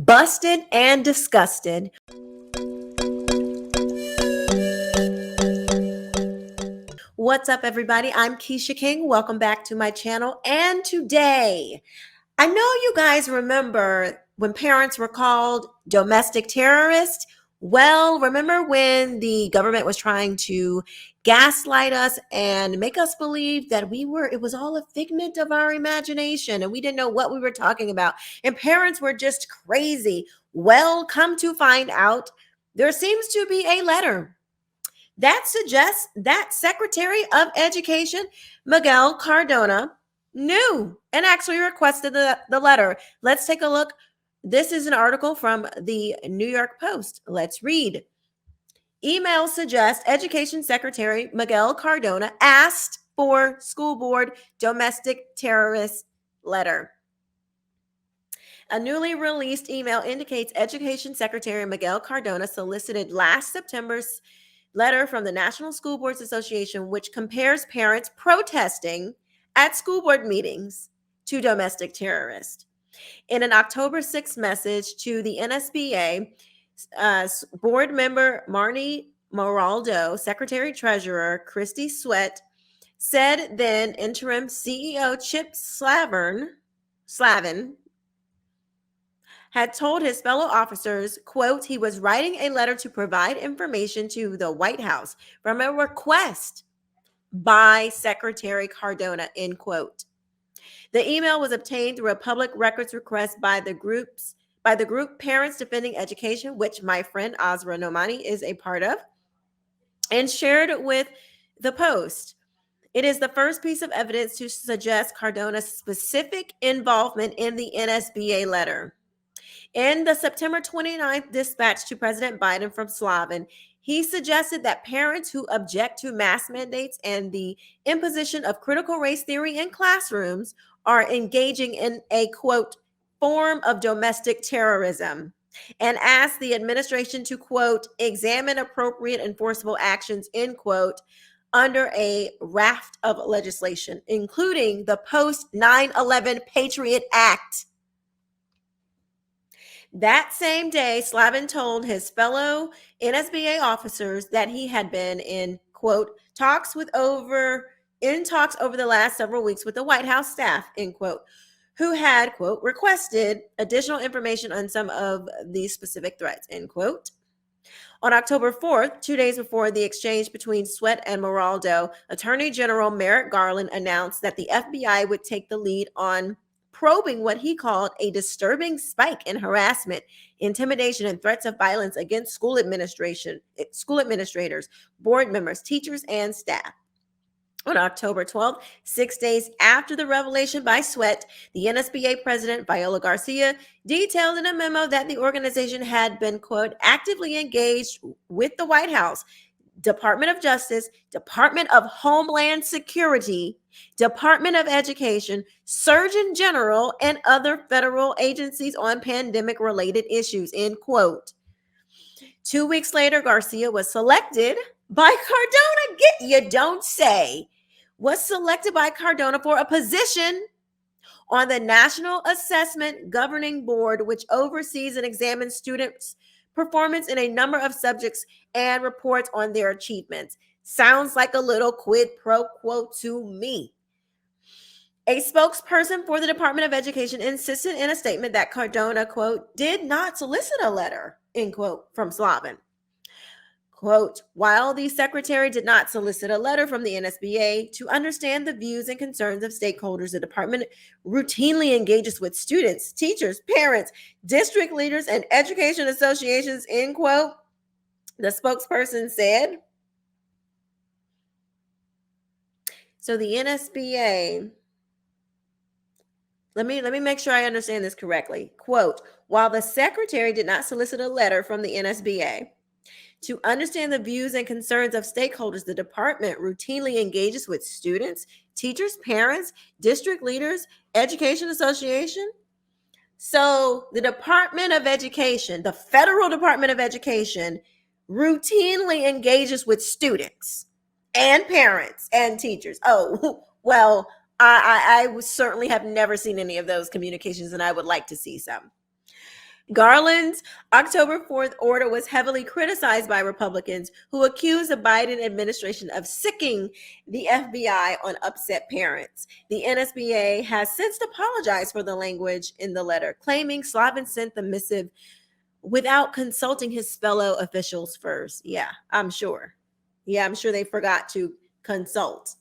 Busted and disgusted. What's up, everybody? I'm Quisha King. Welcome back to my channel. And today, I know you guys remember when parents were called domestic terrorists. Well, remember when the government was trying to gaslight us and make us believe that it was all a figment of our imagination and we didn't know what we were talking about. And parents were just crazy. Well, come to find out, there seems to be a letter that suggests that Secretary of Education, Miguel Cardona, knew and actually requested the letter. Let's take a look. This is an article from the New York Post. Let's read. Email suggests Education Secretary Miguel Cardona asked for school board domestic terrorist letter. A newly released email indicates Education Secretary Miguel Cardona solicited last September's letter from the National School Boards Association, which compares parents protesting at school board meetings to domestic terrorists. In an October 6th message to the NSBA, board member Marnie Moraldo, Secretary Treasurer Christy Sweat, said then interim CEO Chip Slavin had told his fellow officers, quote, he was writing a letter to provide information to the White House from a request by Secretary Cardona, end quote. The email was obtained through a public records request by the group Parents Defending Education, which my friend Azra Nomani is a part of, and shared with the Post. It is the first piece of evidence to suggest Cardona's specific involvement in the NSBA letter. In the September 29th dispatch to President Biden from Slavin, he suggested that parents who object to mask mandates and the imposition of critical race theory in classrooms are engaging in a, quote, form of domestic terrorism, and asked the administration to, quote, examine appropriate enforceable actions, end quote, under a raft of legislation, including the post 9/11 Patriot Act. That same day, Slavin told his fellow NSBA officers that he had been in, quote, talks over the last several weeks with the White House staff, end quote, who had, quote, requested additional information on some of these specific threats, end quote. On October 4th, 2 days before the exchange between Sweat and Moraldo, Attorney General Merrick Garland announced that the FBI would take the lead on probing what he called a disturbing spike in harassment, intimidation, and threats of violence against school administrators, board members, teachers, and staff. On October 12th, 6 days after the revelation by Sweat, the NSBA president, Viola Garcia, detailed in a memo that the organization had been, quote, actively engaged with the White House, Department of Justice, Department of Homeland Security, Department of Education, Surgeon General, and other federal agencies on pandemic-related issues, end quote. 2 weeks later, Garcia was selected by Cardona, you don't say, was selected by Cardona for a position on the National Assessment Governing Board, which oversees and examines students' performance in a number of subjects and reports on their achievements. Sounds like a little quid pro quo to me. A spokesperson for the Department of Education insisted in a statement that Cardona, quote, did not solicit a letter, end quote, from Slavin. Quote, while the secretary did not solicit a letter from the NSBA to understand the views and concerns of stakeholders, the department routinely engages with students, teachers, parents, district leaders, and education associations, end quote, the spokesperson said. So the NSBA, let me make sure I understand this correctly. Quote, while the secretary did not solicit a letter from the NSBA to understand the views and concerns of stakeholders, the department routinely engages with students, teachers, parents, district leaders, education association. So the Department of Education, the federal Department of Education, routinely engages with students and parents and teachers. Oh, well, I certainly have never seen any of those communications, and I would like to see some. Garland's October 4th order was heavily criticized by Republicans who accused the Biden administration of sicking the FBI on upset parents. The NSBA has since apologized for the language in the letter, claiming Slavin sent the missive without consulting his fellow officials first. Yeah, I'm sure. Yeah, I'm sure they forgot to consult.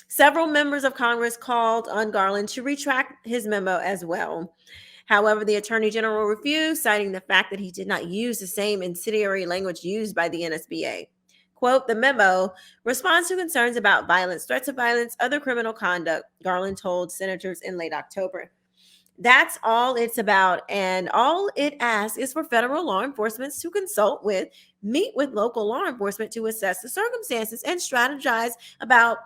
Several members of Congress called on Garland to retract his memo as well. However, the Attorney General refused, citing the fact that he did not use the same incendiary language used by the NSBA. Quote, the memo responds to concerns about violence, threats of violence, other criminal conduct, Garland told senators in late October. That's all it's about. And all it asks is for federal law enforcement to meet with local law enforcement to assess the circumstances and strategize about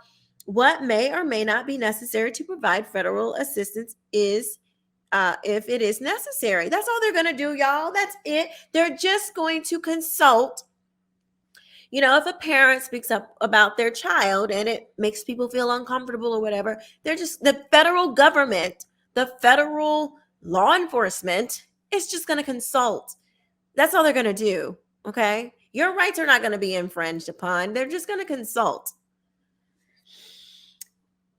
what may or may not be necessary to provide federal assistance if it is necessary. That's all they're going to do, y'all. That's it. They're just going to consult. If a parent speaks up about their child and it makes people feel uncomfortable or whatever, the federal government, the federal law enforcement is just going to consult. That's all they're going to do. Okay. Your rights are not going to be infringed upon. They're just going to consult.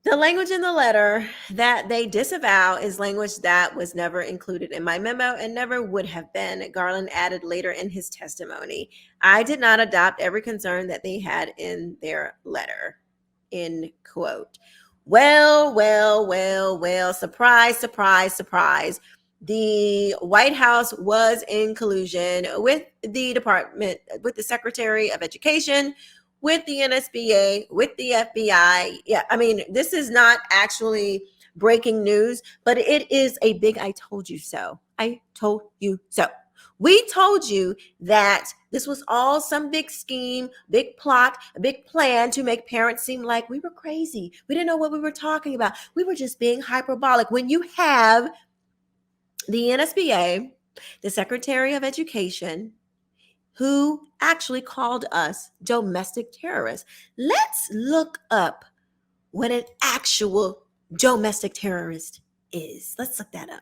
The language in the letter that they disavow is language that was never included in my memo and never would have been, Garland added later in his testimony. I did not adopt every concern that they had in their letter, end quote. Well, surprise, surprise, surprise. The White House was in collusion with the Secretary of Education, with the NSBA, with the FBI. Yeah, I mean, this is not actually breaking news, but it is a big I told you so. I told you so. We told you that this was all some big scheme, big plot, a big plan to make parents seem like we were crazy. We didn't know what we were talking about. We were just being hyperbolic. When you have the NSBA, the Secretary of Education, who actually called us domestic terrorists. Let's look up what an actual domestic terrorist is. Let's look that up.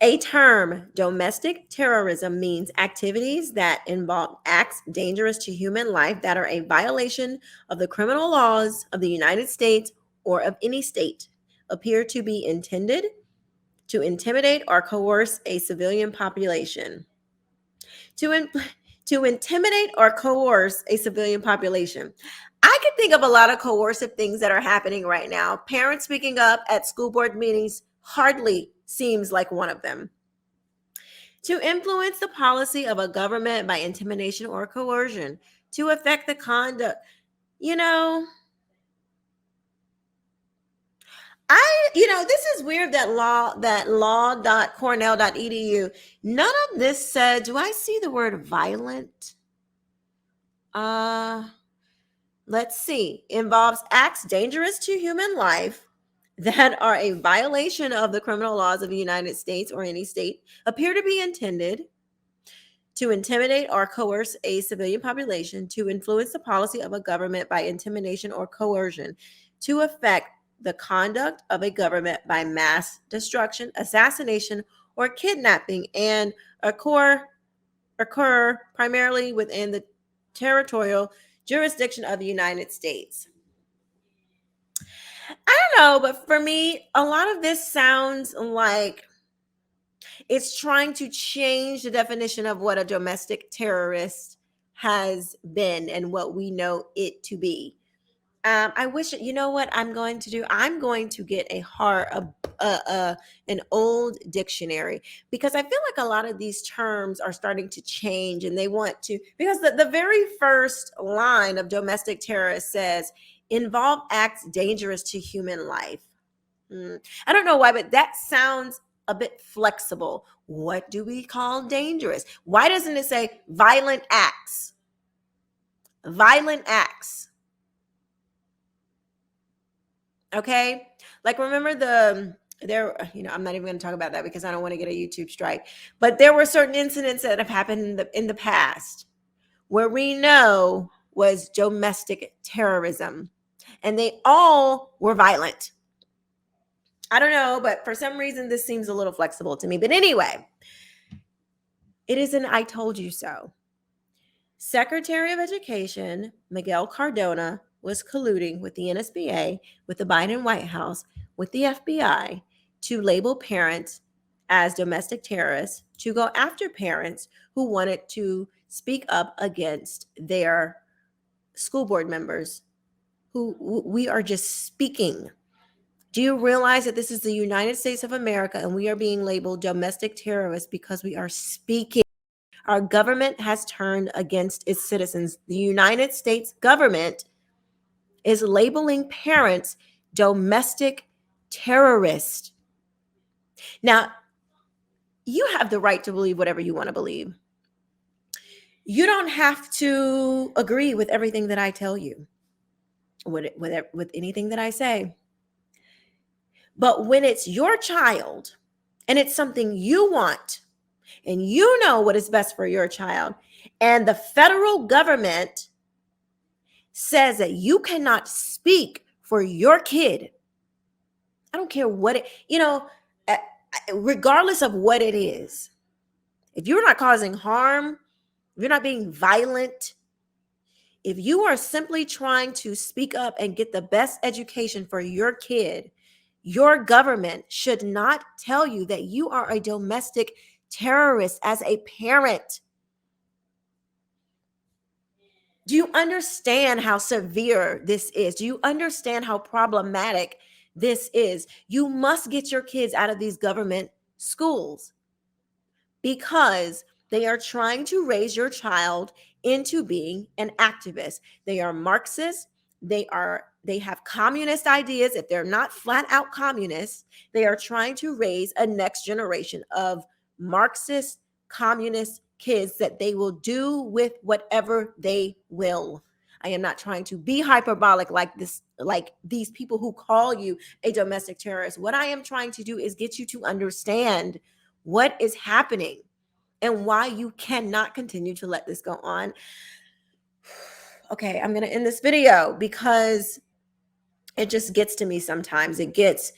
A term, domestic terrorism, means activities that involve acts dangerous to human life that are a violation of the criminal laws of the United States or of any state, appear to be intended to intimidate or coerce a civilian population. To intimidate or coerce a civilian population. I can think of a lot of coercive things that are happening right now. Parents speaking up at school board meetings hardly seems like one of them. To influence the policy of a government by intimidation or coercion, to affect the conduct. This is weird that law.cornell.edu, none of this said, do I see the word violent? Let's see. Involves acts dangerous to human life that are a violation of the criminal laws of the United States or any state, appear to be intended to intimidate or coerce a civilian population, to influence the policy of a government by intimidation or coercion, to affect the conduct of a government by mass destruction, assassination, or kidnapping, and occur primarily within the territorial jurisdiction of the United States. I don't know, but for me, a lot of this sounds like it's trying to change the definition of what a domestic terrorist has been and what we know it to be. I wish, you know what I'm going to do? I'm going to get an old dictionary, because I feel like a lot of these terms are starting to change, and they want to, because the very first line of domestic terrorist says, involve acts dangerous to human life. I don't know why, but that sounds a bit flexible. What do we call dangerous? Why doesn't it say violent acts? Violent acts. Okay. Like, remember I'm not even going to talk about that because I don't want to get a YouTube strike, but there were certain incidents that have happened in the past where we know was domestic terrorism, and they all were violent. I don't know, but for some reason, this seems a little flexible to me. But anyway, it is an I told you so. Secretary of Education Miguel Cardona was colluding with the NSBA, with the Biden White House, with the FBI to label parents as domestic terrorists, to go after parents who wanted to speak up against their school board members who we are just speaking. Do you realize that this is the United States of America and we are being labeled domestic terrorists because we are speaking? Our government has turned against its citizens. The United States government is labeling parents domestic terrorists. Now, you have the right to believe whatever you want to believe. You don't have to agree with everything that I tell you, with anything that I say. But when it's your child and it's something you want, and you know what is best for your child, and the federal government says that you cannot speak for your kid, I don't care what it, regardless of what it is, if you're not causing harm, if you're not being violent, if you are simply trying to speak up and get the best education for your kid, your government should not tell you that you are a domestic terrorist as a parent. Do you understand how severe this is? Do you understand how problematic this is? You must get your kids out of these government schools because they are trying to raise your child into being an activist. They are Marxists. They have communist ideas. If they're not flat out communists, they are trying to raise a next generation of Marxist communist kids that they will do with whatever they will. I am not trying to be hyperbolic like this, like these people who call you a domestic terrorist. What I am trying to do is get you to understand what is happening and why you cannot continue to let this go on. Okay, I'm going to end this video because it just gets to me sometimes. It's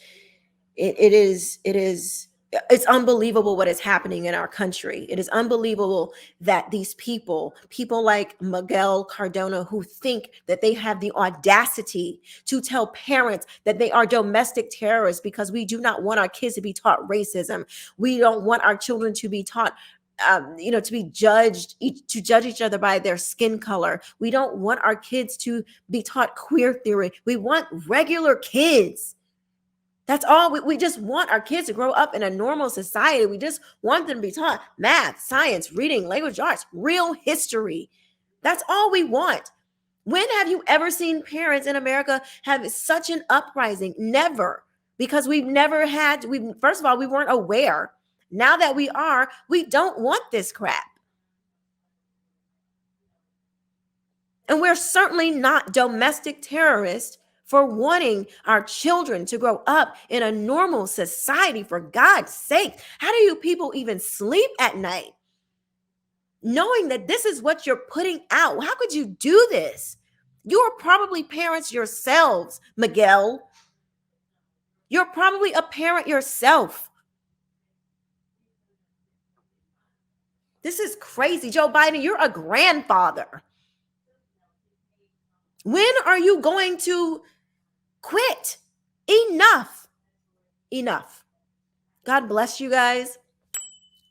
unbelievable what is happening in our country. It is unbelievable that these people like Miguel Cardona, who think that they have the audacity to tell parents that they are domestic terrorists because we do not want our kids to be taught racism. We don't want our children to be taught to be judged, to judge each other by their skin color. We don't want our kids to be taught queer theory. We want regular kids. That's all. We just want our kids to grow up in a normal society. We just want them to be taught math, science, reading, language arts, real history. That's all we want. When have you ever seen parents in America have such an uprising? Never. Because first of all, we weren't aware. Now that we are, we don't want this crap. And we're certainly not domestic terrorists for wanting our children to grow up in a normal society, for God's sake. How do you people even sleep at night knowing that this is what you're putting out? How could you do this? You are probably parents yourselves, Miguel. You're probably a parent yourself. This is crazy. Joe Biden, you're a grandfather. When are you going to quit? Enough. Enough. God bless you guys.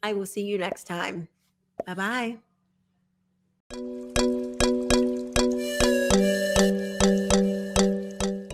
I will see you next time. Bye-bye.